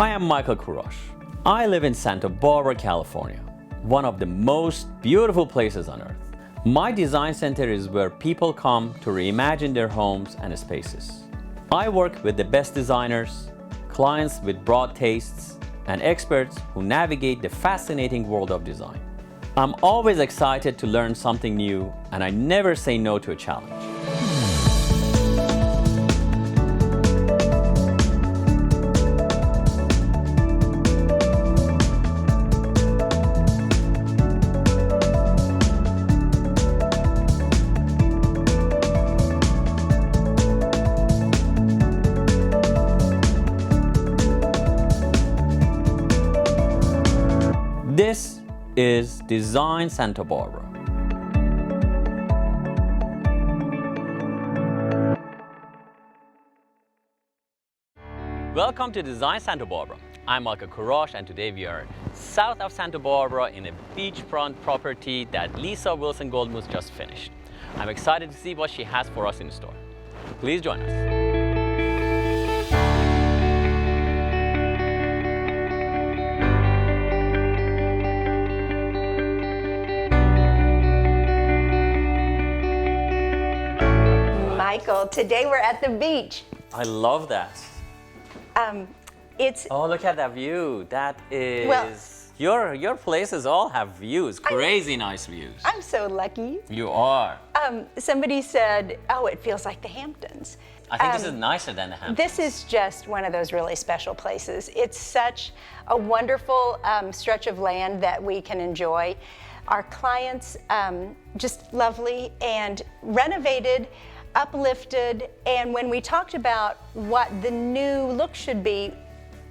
Hi, I'm Michael Kurosh. I live in Santa Barbara, California, one of the most beautiful places on earth. My design center is where people come to reimagine their homes and spaces. I work with the best designers, clients with broad tastes, and experts who navigate the fascinating world of design. I'm always excited to learn something new, and I never say no to a challenge. This is Design Santa Barbara. Welcome to Design Santa Barbara. I'm Michael Kurosh, and today we are south of Santa Barbara in a beachfront property that Lisa Wilson Goldmuth just finished. I'm excited to see what she has for us in store. Please join us. Michael, today we're at the beach. I love that. Oh, look at that view. That is, well, your places all have views, crazy nice views. I'm so lucky. You are. Somebody said, oh, it feels like the Hamptons. I think this is nicer than the Hamptons. This is just one of those really special places. It's such a wonderful stretch of land that we can enjoy. Our clients, just lovely and renovated, uplifted, and when we talked about what the new look should be,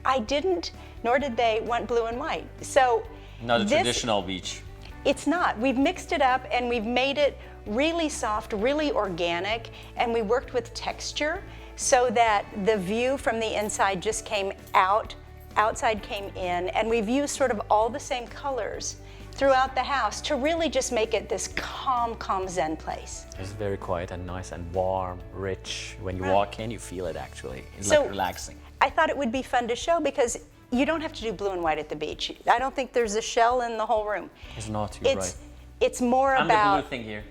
I didn't, nor did they, want blue and white. So not a traditional beach. It's not. We've mixed it up and we've made it really soft, really organic, and we worked with texture so that the view from the inside just came out, outside came in, and we've used sort of all the same colors throughout the house to really just make it this calm zen place. It's very quiet and nice and warm, rich. When you walk in, you feel it actually. It's so like relaxing. I thought it would be fun to show because you don't have to do blue and white at the beach. I don't think there's a shell in the whole room. It's not, you're right. It's more I'm about... the blue thing here.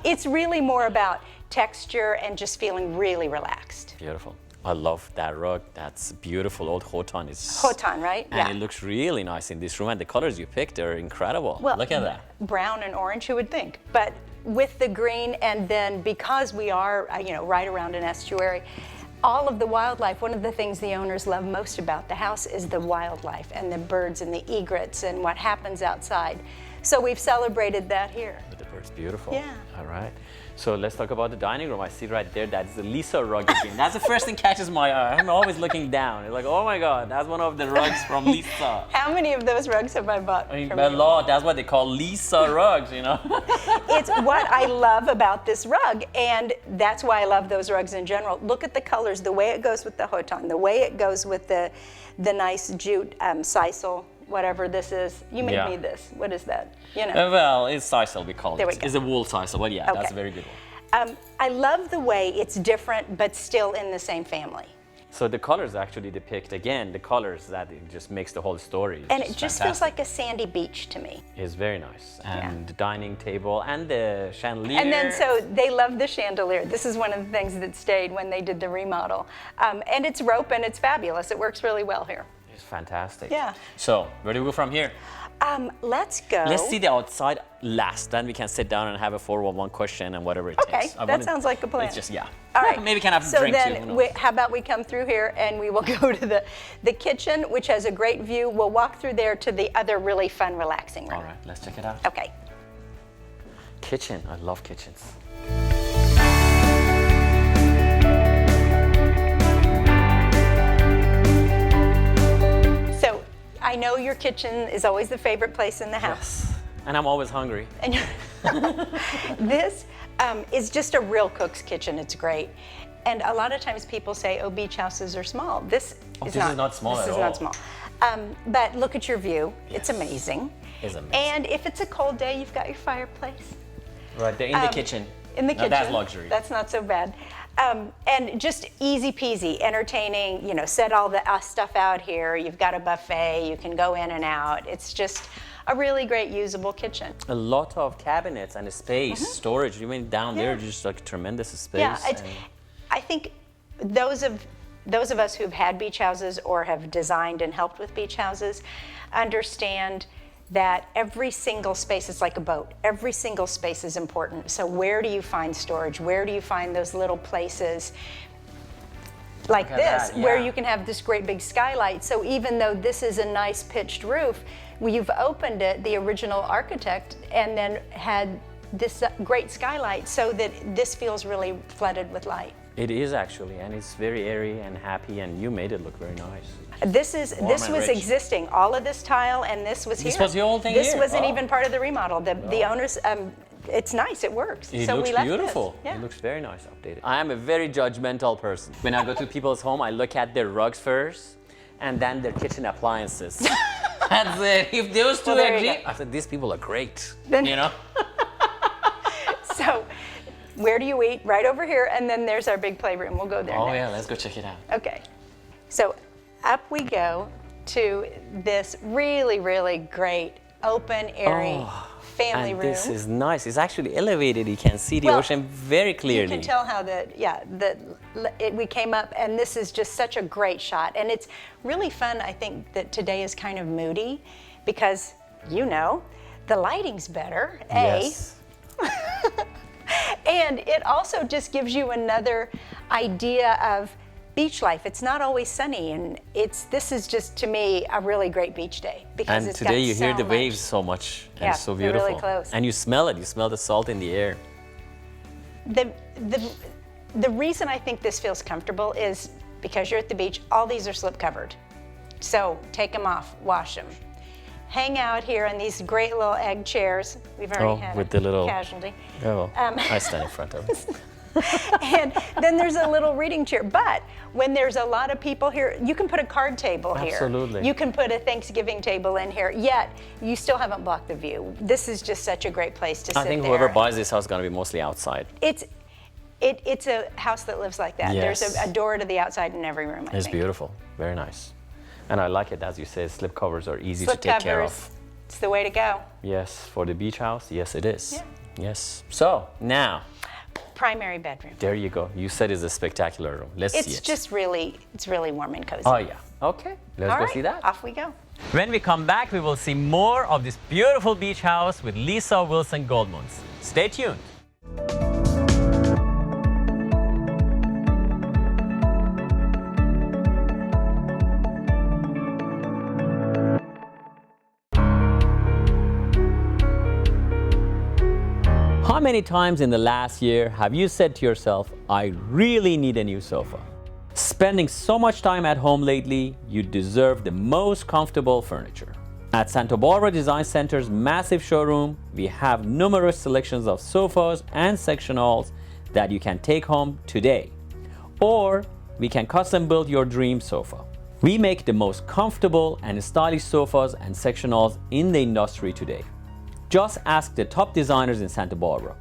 It's really more about texture and just feeling really relaxed. Beautiful. I love that rug. That's beautiful. Old Khotan is... Khotan, right? And it looks really nice in this room. And the colors you picked are incredible. Well, look at that. Brown and orange, who would think? But with the green, and then because we are, right around an estuary, all of the wildlife, one of the things the owners love most about the house is the wildlife and the birds and the egrets and what happens outside. So we've celebrated that here. With the birds, beautiful. Yeah. All right. So let's talk about the dining room. I see right there, that's the Lisa rug again. That's the first thing catches my eye. I'm always looking down. It's like, oh my God, that's one of the rugs from Lisa. How many of those rugs have I bought? I mean, a lot. That's what they call Lisa rugs, It's what I love about this rug, and that's why I love those rugs in general. Look at the colors, the way it goes with the Khotan, the way it goes with the nice jute sisal, whatever this is. You made me this. What is that? Well, it's sisal, we call it. There we go. It's a wool sisal, but yeah, okay. That's a very good one. I love the way it's different, but still in the same family. So the colors actually depict, again, the colors that it just makes the whole story. And it just feels like a sandy beach to me. It's very nice. And the dining table and the chandelier. And then so they love the chandelier. This is one of the things that stayed when they did the remodel. And it's rope and it's fabulous. It works really well here. It's fantastic. Yeah. So where do we go from here? Let's go. Let's see the outside last, then we can sit down and have a 411 question and whatever it takes. Okay, that sounds like a plan. It's just, All right. Maybe we can have a drink too. So then, how about we come through here and we will go to the kitchen, which has a great view. We'll walk through there to the other really fun, relaxing room. All right, let's check it out. Okay. Kitchen, I love kitchens. I know your kitchen is always the favorite place in the house. Yes, and I'm always hungry. And this is just a real cook's kitchen. It's great. And a lot of times people say, oh, beach houses are small. This is not small at all. This is not small. But look at your view. Yes. It's amazing. It's amazing. And if it's a cold day, you've got your fireplace. Right there in the kitchen. In the kitchen. That's luxury. That's not so bad. And just easy peasy, entertaining, set all the stuff out here. You've got a buffet, you can go in and out. It's just a really great usable kitchen. A lot of cabinets and space, storage. You mean down there, just like tremendous space. Yeah, I think those of us who've had beach houses or have designed and helped with beach houses understand that every single space is like a boat. Every single space is important. So where do you find storage? Where do you find those little places like this, where you can have this great big skylight? So even though this is a nice pitched roof, you've opened it, the original architect, and then had this great skylight so that this feels really flooded with light. It is actually, and it's very airy and happy, and you made it look very nice. This was existing. All of this tile and this was here. This was the whole thing This here? wasn't even part of the remodel. The owners, it's nice, it works. It looks beautiful. Yeah. It looks very nice updated. I am a very judgmental person. When I go to people's home, I look at their rugs first, and then their kitchen appliances. That's it. If those two agree, I said, these people are great, So, where do you eat? Right over here, and then there's our big playroom. We'll go there next. Yeah, let's go check it out. Okay. So, up we go to this really, really great, open, airy family room. This is nice. It's actually elevated. You can see the ocean very clearly. You can tell how we came up, and this is just such a great shot. And it's really fun, I think, that today is kind of moody because, the lighting's better, Yes. And it also just gives you another idea of beach life. It's not always sunny, and this is just, to me, a really great beach day because and it's today you hear the much. waves so much, and it's so they're beautiful. really close. And you smell it. You smell the salt in the air. The reason I think this feels comfortable is because you're at the beach. All these are slip covered, so take them off, wash them. Hang out here in these great little egg chairs. We've already had with a the little casualty. I stand in front of it. And then there's a little reading chair. But when there's a lot of people here, you can put a card table here. Absolutely. You can put a Thanksgiving table in here, yet you still haven't blocked the view. This is just such a great place to sit there. I think whoever buys this house is going to be mostly outside. It's a house that lives like that. Yes. There's a door to the outside in every room, I think. It's beautiful. Very nice. And I like it, as you said, slip covers are easy to take care of. It's the way to go. Yes, for the beach house, yes it is. Yeah. Yes. So, now. Primary bedroom. There you go. You said it's a spectacular room. Let's see it. It's just really warm and cozy. Oh yeah. Okay, let's go see that. Off we go. When we come back, we will see more of this beautiful beach house with Lisa Wilson Goldmans. Stay tuned. How many times in the last year have you said to yourself, I really need a new sofa? Spending so much time at home lately, you deserve the most comfortable furniture. At Santa Barbara Design Center's massive showroom, we have numerous selections of sofas and sectionals that you can take home today. Or we can custom build your dream sofa. We make the most comfortable and stylish sofas and sectionals in the industry today. Just ask the top designers in Santa Barbara.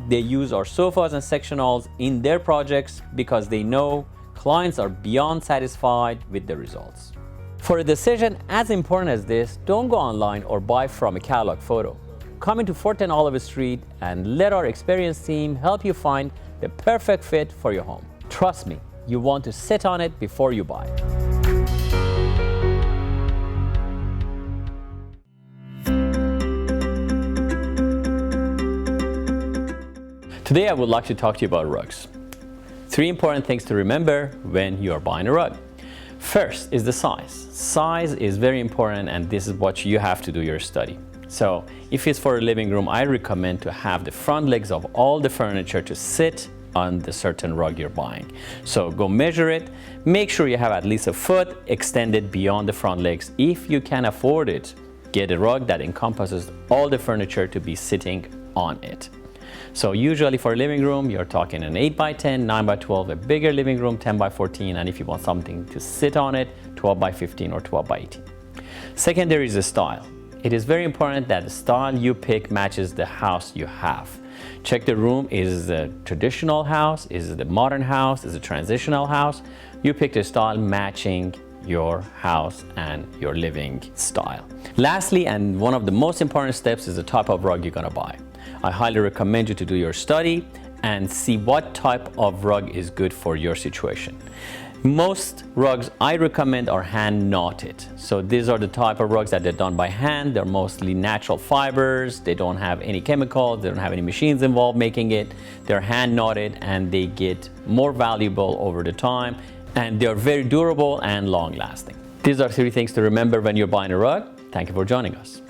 They use our sofas and sectionals in their projects because they know clients are beyond satisfied with the results. For a decision as important as this, don't go online or buy from a catalog photo. Come into 410 Olive Street and let our experienced team help you find the perfect fit for your home. Trust me, you want to sit on it before you buy. Today I would like to talk to you about rugs. 3 important things to remember when you are buying a rug. First is the size. Size is very important, and this is what you have to do your study. So if it's for a living room, I recommend to have the front legs of all the furniture to sit on the certain rug you're buying. So go measure it. Make sure you have at least a foot extended beyond the front legs. If you can afford it, get a rug that encompasses all the furniture to be sitting on it. So usually for a living room, you're talking an 8x10, 9x12, a bigger living room, 10x14, and if you want something to sit on it, 12x15 or 12x18. Second, there is a style. It is very important that the style you pick matches the house you have. Check the room. Is it a traditional house? Is it a modern house? Is it a transitional house? You pick a style matching your house and your living style. Lastly, and one of the most important steps, is the type of rug you're gonna buy. I highly recommend you to do your study and see what type of rug is good for your situation. Most rugs I recommend are hand knotted. So these are the type of rugs that they're done by hand. They're mostly natural fibers. They don't have any chemicals. They don't have any machines involved making it. They're hand knotted and they get more valuable over the time, and they're very durable and long lasting. These are 3 things to remember when you're buying a rug. Thank you for joining us.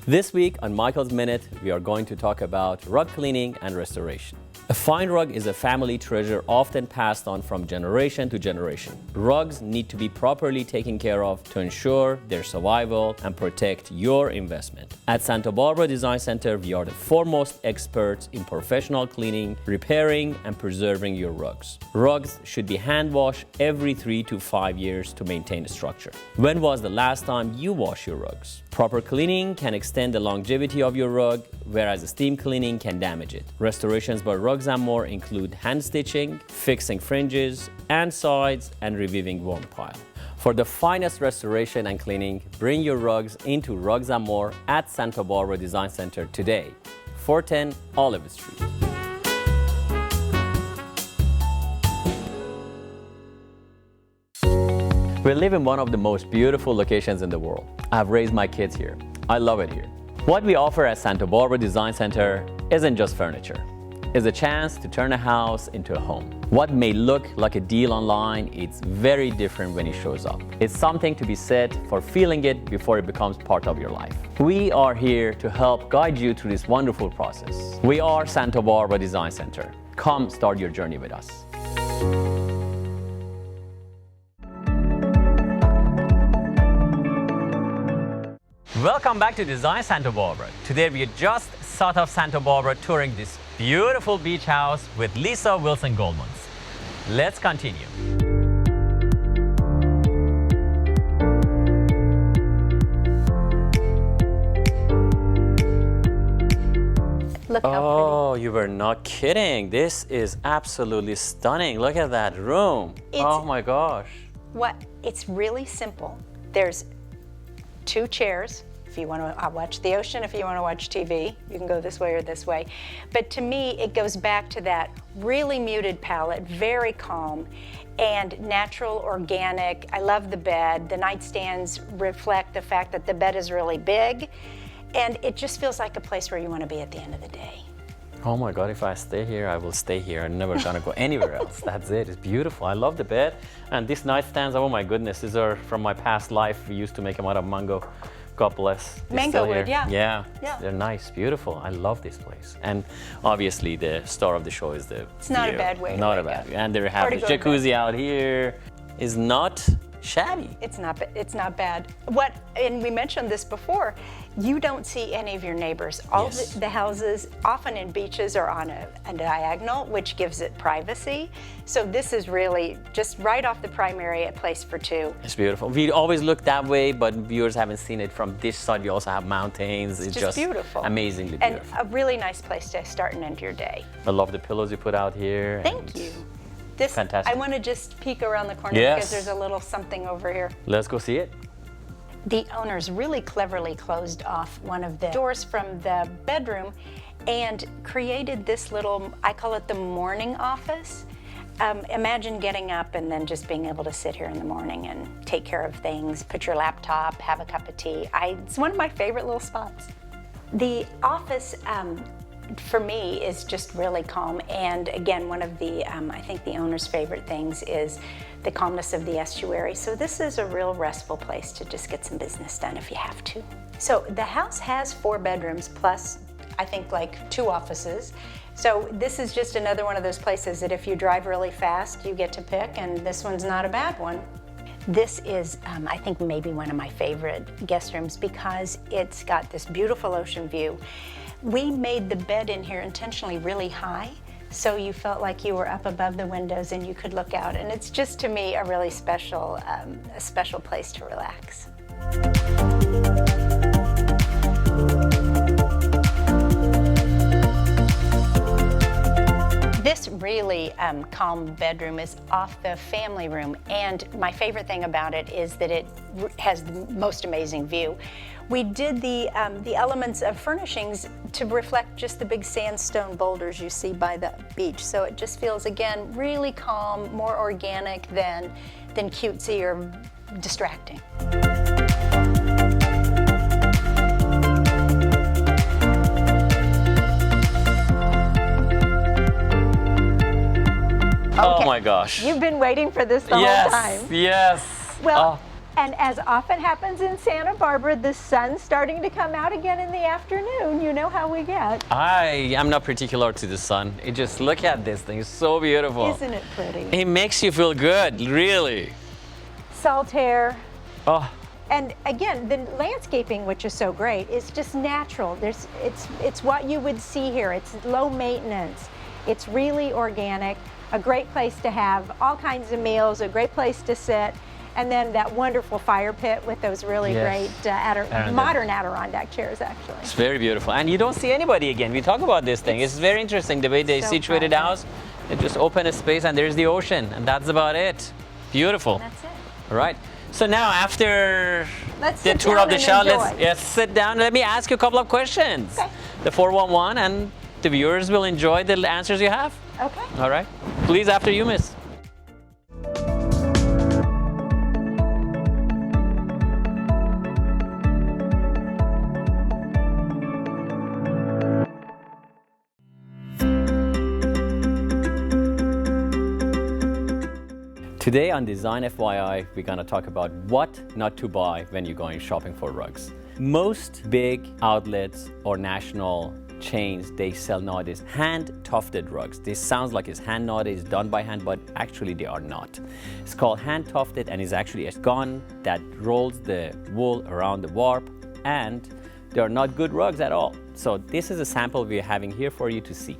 This week on Michael's Minute, we are going to talk about rug cleaning and restoration. A fine rug is a family treasure often passed on from generation to generation. Rugs need to be properly taken care of to ensure their survival and protect your investment. At Santa Barbara Design Center, we are the foremost experts in professional cleaning, repairing, and preserving your rugs. Rugs should be hand washed every 3 to 5 years to maintain the structure. When was the last time you washed your rugs? Proper cleaning can extend the longevity of your rug, whereas steam cleaning can damage it. Restorations by Rugs & More include hand stitching, fixing fringes and sides, and reviving worn pile. For the finest restoration and cleaning, bring your rugs into Rugs & More at Santa Barbara Design Center today, 410 Olive Street. We live in one of the most beautiful locations in the world. I've raised my kids here. I love it here. What we offer at Santa Barbara Design Center isn't just furniture. It's a chance to turn a house into a home. What may look like a deal online, it's very different when it shows up. It's something to be said for feeling it before it becomes part of your life. We are here to help guide you through this wonderful process. We are Santa Barbara Design Center. Come start your journey with us. Welcome back to Design Santa Barbara. Today we are just south of Santa Barbara touring this beautiful beach house with Lisa Wilson Goldmans. Let's continue. Look how Oh, you were not kidding. This is absolutely stunning. Look at that room. Oh my gosh. It's really simple. There's 2 chairs. If you want to watch the ocean, if you want to watch TV, you can go this way or this way. But to me, it goes back to that really muted palette, very calm and natural, organic. I love the bed. The nightstands reflect the fact that the bed is really big, and it just feels like a place where you want to be at the end of the day. Oh my God, if I stay here, I will stay here. I'm never gonna go anywhere else. That's it, it's beautiful. I love the bed. And these nightstands, oh my goodness, these are from my past life. We used to make them out of mango. God bless. Mango wood, yeah. Yeah, they're nice, beautiful. I love this place. And obviously the star of the show is the It's not a bad way to Not a wake bad up. way. And they have Or to the go to jacuzzi bed. out here. Is not shabby. It's not bad. And we mentioned this before, you don't see any of your neighbors. All Yes. the houses, often in beaches, are on a diagonal, which gives it privacy. So this is really just right off the primary, a place for 2. It's beautiful. We always look that way, but viewers haven't seen it from this side. We also have mountains. It's just beautiful. Amazingly And beautiful. a really nice place to start and end your day. I love the pillows you put out here. Thank you. This, Fantastic. I want to just peek around the corner Yes. because there's a little something over here. Let's go see it. The owners really cleverly closed off one of the doors from the bedroom and created this little, I call it the morning office. Imagine getting up and then just being able to sit here in the morning and take care of things, put your laptop, have a cup of tea. It's one of my favorite little spots. The office for me is just really calm. And again, one of the, I think the owner's favorite things is the calmness of the estuary. So this is a real restful place to just get some business done if you have to. So the house has 4 bedrooms plus, I think, like 2 offices. So this is just another one of those places that if you drive really fast, you get to pick, and this one's not a bad one. This is, I think, maybe one of my favorite guest rooms because it's got this beautiful ocean view. We made the bed in here intentionally really high, so you felt like you were up above the windows and you could look out. And it's just, to me, a really special place to relax. This really calm bedroom is off the family room, and my favorite thing about it is that it has the most amazing view. We did the elements of furnishings to reflect just the big sandstone boulders you see by the beach, so it just feels, again, really calm, more organic than cutesy or distracting. Oh my gosh. You've been waiting for this the whole time. Yes. Well, and as often happens in Santa Barbara, the sun's starting to come out again in the afternoon. You know how we get. I am not particular to the sun. It just, look at this thing. It's so beautiful. Isn't it pretty? It makes you feel good, really. Salt air. Oh. And again, the landscaping, which is so great, is just natural. It's what you would see here. It's low maintenance. It's really organic. A great place to have all kinds of meals, a great place to sit, and then that wonderful fire pit with those really great modern Adirondack chairs, actually. It's very beautiful. And you don't see anybody again. We talk about this thing. It's very interesting the way they situated the house. They just open a space and there's the ocean, and that's about it. Beautiful. And that's it. All right. So now, after the tour of the show, let's sit down. Let me ask you a couple of questions. Okay. The 411, and the viewers will enjoy the answers you have. Okay. All right. Please, after you, miss. Today on Design FYI, we're going to talk about what not to buy when you're going shopping for rugs. Most big outlets or national chains, they sell nowadays hand-tufted rugs. This sounds like it's hand knotted, it's done by hand, but actually they are not. It's called hand-tufted, and it's actually a gun that rolls the wool around the warp, and they are not good rugs at all. So this is a sample we're having here for you to see.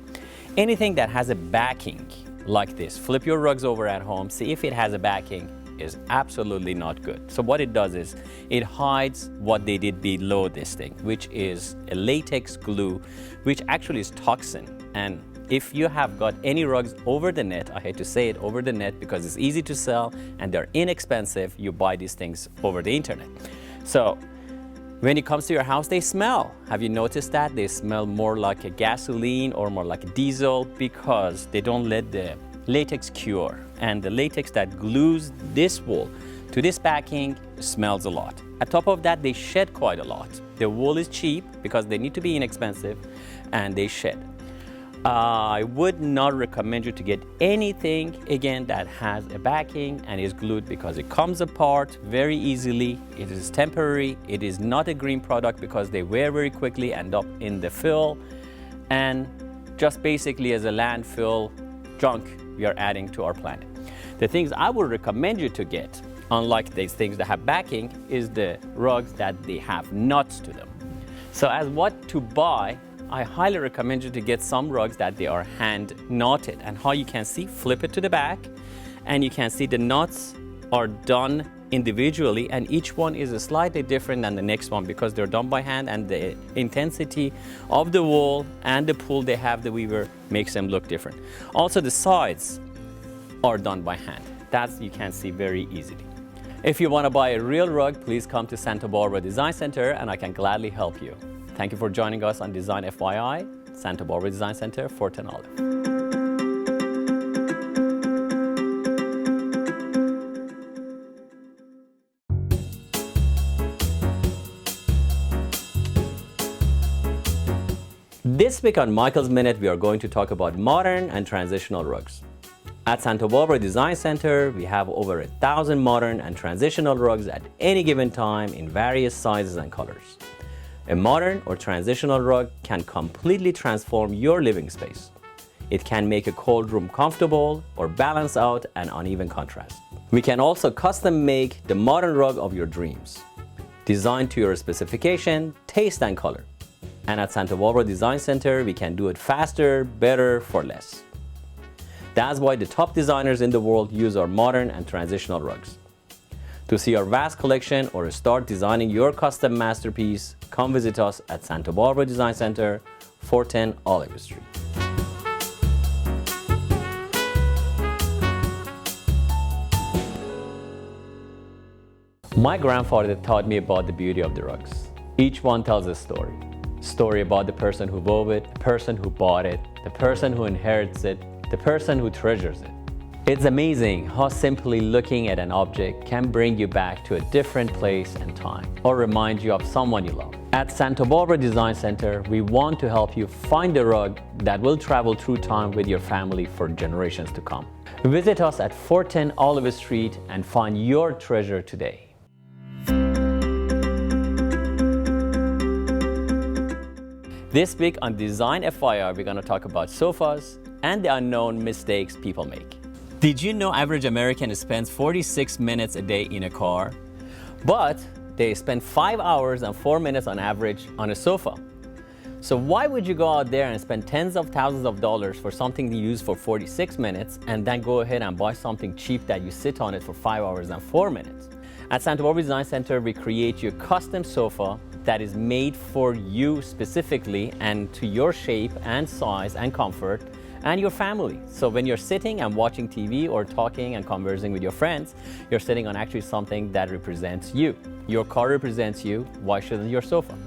Anything that has a backing like this, flip your rugs over at home, see if it has a backing, is absolutely not good. So what it does is it hides what they did below this thing, which is a latex glue, which actually is toxin. And if you have got any rugs over the net, I hate to say it, over the net, because it's easy to sell and they're inexpensive, you buy these things over the internet. So when it comes to your house, they smell. Have you noticed that? They smell more like a gasoline or more like a diesel because they don't let the latex cure. And the latex that glues this wool to this backing smells a lot. On top of that, they shed quite a lot. The wool is cheap because they need to be inexpensive, and they shed. I would not recommend you to get anything, again, that has a backing and is glued, because it comes apart very easily. It is temporary. It is not a green product because they wear very quickly, end up in the fill, and just basically as a landfill junk we are adding to our planet. The things I would recommend you to get, unlike these things that have backing, is the rugs that they have nuts to them. So as what to buy, I highly recommend you to get some rugs that they are hand knotted. And how you can see, flip it to the back, and you can see the knots are done individually, and each one is slightly different than the next one because they're done by hand, and the intensity of the wool and the pull they have, the weaver, makes them look different. Also, the sides are done by hand. That you can see very easily. If you want to buy a real rug, please come to Santa Barbara Design Center and I can gladly help you. Thank you for joining us on Design FYI, Santa Barbara Design Center, Fort and Olive. This week on Michael's Minute, we are going to talk about modern and transitional rugs. At Santa Barbara Design Center, we have over 1,000 modern and transitional rugs at any given time in various sizes and colors. A modern or transitional rug can completely transform your living space. It can make a cold room comfortable or balance out an uneven contrast. We can also custom make the modern rug of your dreams, designed to your specification, taste, and color. And at Santa Barbara Design Center, we can do it faster, better, for less. That's why the top designers in the world use our modern and transitional rugs. To see our vast collection or start designing your custom masterpiece, come visit us at Santa Barbara Design Center, 410 Olive Street. My grandfather taught me about the beauty of the rugs. Each one tells a story. Story about the person who wove it, the person who bought it, the person who inherits it, the person who treasures it. It's amazing how simply looking at an object can bring you back to a different place and time, or remind you of someone you love. At Santa Barbara Design Center, we want to help you find a rug that will travel through time with your family for generations to come. Visit us at 410 Olive Street and find your treasure today. This week on Design FYI, we're going to talk about sofas and the unknown mistakes people make. Did you know average American spends 46 minutes a day in a car? But they spend 5 hours and 4 minutes on average on a sofa. So why would you go out there and spend tens of thousands of dollars for something you use for 46 minutes and then go ahead and buy something cheap that you sit on it for 5 hours and 4 minutes? At Santa Barbara Design Center, we create you a custom sofa that is made for you specifically and to your shape and size and comfort and your family. So when you're sitting and watching TV or talking and conversing with your friends, you're sitting on actually something that represents you. Your car represents you. Why shouldn't your sofa?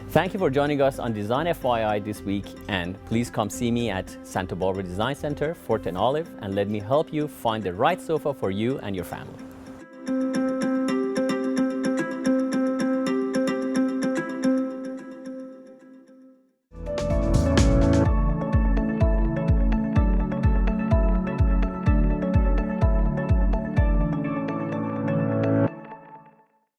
Thank you for joining us on Design FYI this week, and please come see me at Santa Barbara Design Center, 410 Olive, and let me help you find the right sofa for you and your family.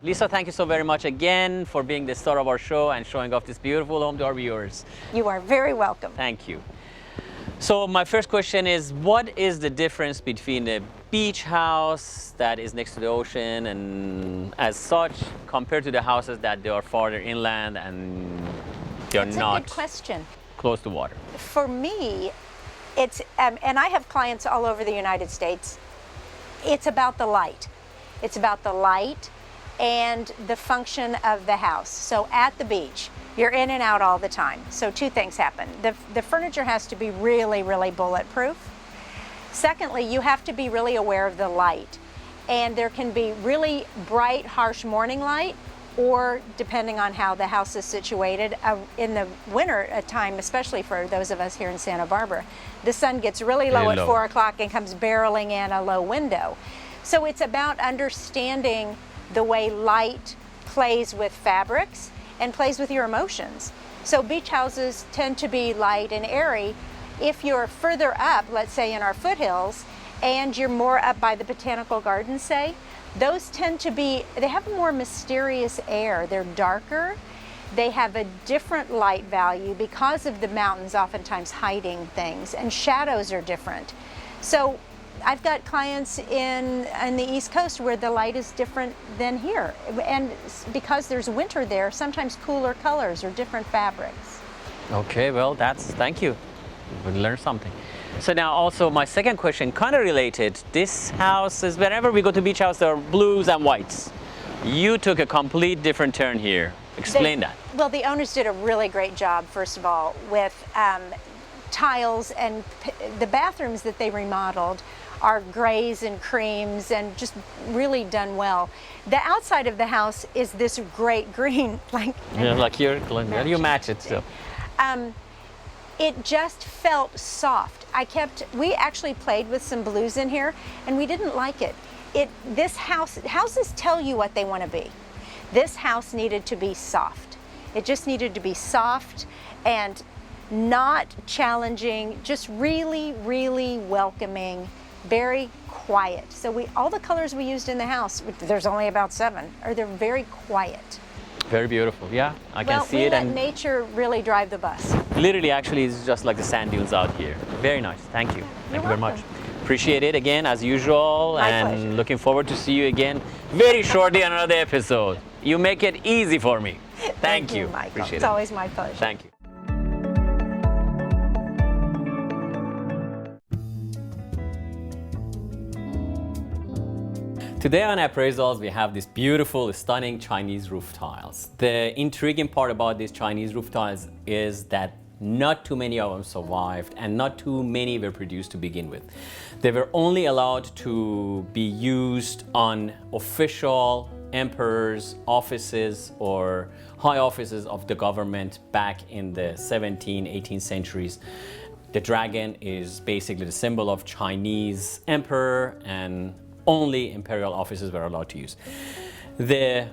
Lisa, thank you so very much again for being the star of our show and showing off this beautiful home to our viewers. You are very welcome. Thank you. So my first question is, what is the difference between a beach house that is next to the ocean and as such compared to the houses that they are farther inland and they're That's not a good question. close to water? For me, it's, and I have clients all over the United States, it's about the light. It's about the light and the function of the house. So at the beach, you're in and out all the time. So two things happen. The furniture has to be really, really bulletproof. Secondly, you have to be really aware of the light. And there can be really bright, harsh morning light, or depending on how the house is situated, in the winter time, especially for those of us here in Santa Barbara, the sun gets really low at 4 o'clock and comes barreling in a low window. So it's about understanding the way light plays with fabrics and plays with your emotions. So beach houses tend to be light and airy. If you're further up, let's say in our foothills, and you're more up by the botanical gardens, say, those tend to be, they have a more mysterious air. They're darker. They have a different light value because of the mountains oftentimes hiding things, and shadows are different. So I've got clients in the East Coast where the light is different than here. And because there's winter there, sometimes cooler colors or different fabrics. Okay, well, thank you. We learned something. So now also my second question, kind of related. This house is, whenever we go to beach house, there are blues and whites. You took a complete different turn here. Explain that. Well, the owners did a really great job, first of all, with tiles, and the bathrooms that they remodeled are grays and creams and just really done well. The outside of the house is this great green, like you're, you match it so. It just felt soft. We actually played with some blues in here, and we didn't like it. Houses tell you what they want to be. This house needed to be soft. It just needed to be soft, and not challenging, just really, really welcoming, very quiet. So all the colors we used in the house, there's only about 7, they're very quiet. Very beautiful. Yeah, I can see it. Well, we let nature really drive the bus. Literally, actually, it's just like the sand dunes out here. Very nice. Thank you. Thank you very much. Appreciate it again, as usual. My and pleasure. Looking forward to see you again very shortly on another episode. You make it easy for me. Thank you. Michael. Appreciate It's it. always my pleasure. Thank you. Today on Appraisals, we have these beautiful, stunning Chinese roof tiles. The intriguing part about these Chinese roof tiles is that not too many of them survived and not too many were produced to begin with. They were only allowed to be used on official emperors' offices or high offices of the government back in the 17th, 18th centuries. The dragon is basically the symbol of Chinese emperor, and only imperial offices were allowed to use. The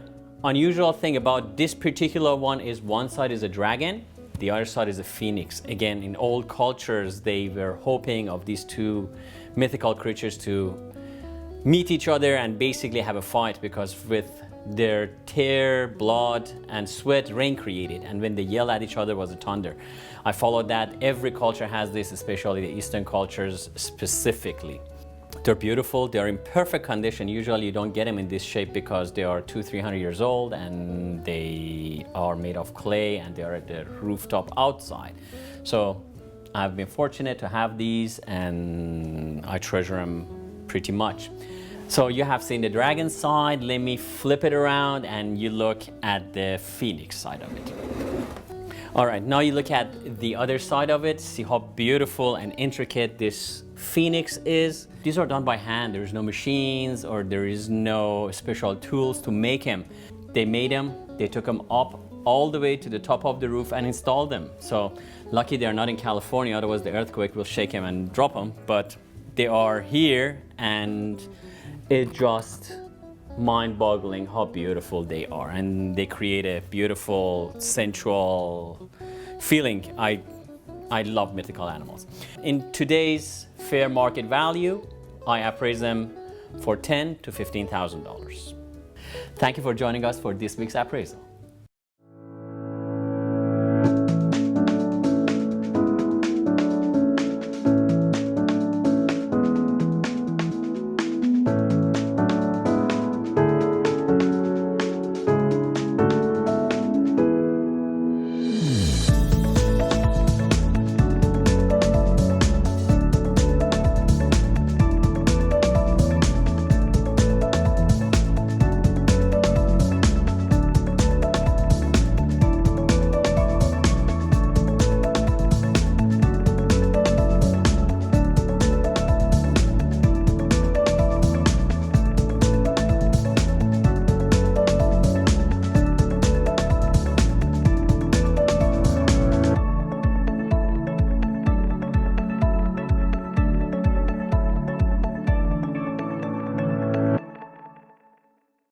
unusual thing about this particular one is one side is a dragon, the other side is a phoenix. Again, in old cultures, they were hoping of these two mythical creatures to meet each other and basically have a fight, because with their tear, blood, and sweat, rain created, and when they yell at each other was a thunder. I followed that. Every culture has this, especially the Eastern cultures specifically. They're beautiful. They're in perfect condition. Usually you don't get them in this shape because they are 200-300 years old and they are made of clay and they are at the rooftop outside. So I've been fortunate to have these and I treasure them pretty much. So you have seen the dragon side. Let me flip it around and you look at the phoenix side of it. All right, now you look at the other side of it. See how beautiful and intricate this phoenix is. These are done by hand. There's no machines or there is no special tools to make them. They made them, they took them up all the way to the top of the roof and installed them. So lucky they're not in California, otherwise the earthquake will shake them and drop them. But they are here and it just mind-boggling how beautiful they are, and they create a beautiful sensual feeling. I love mythical animals. In today's fair market value, I appraise them for $10,000 to $15,000. Thank you for joining us for this week's appraisal.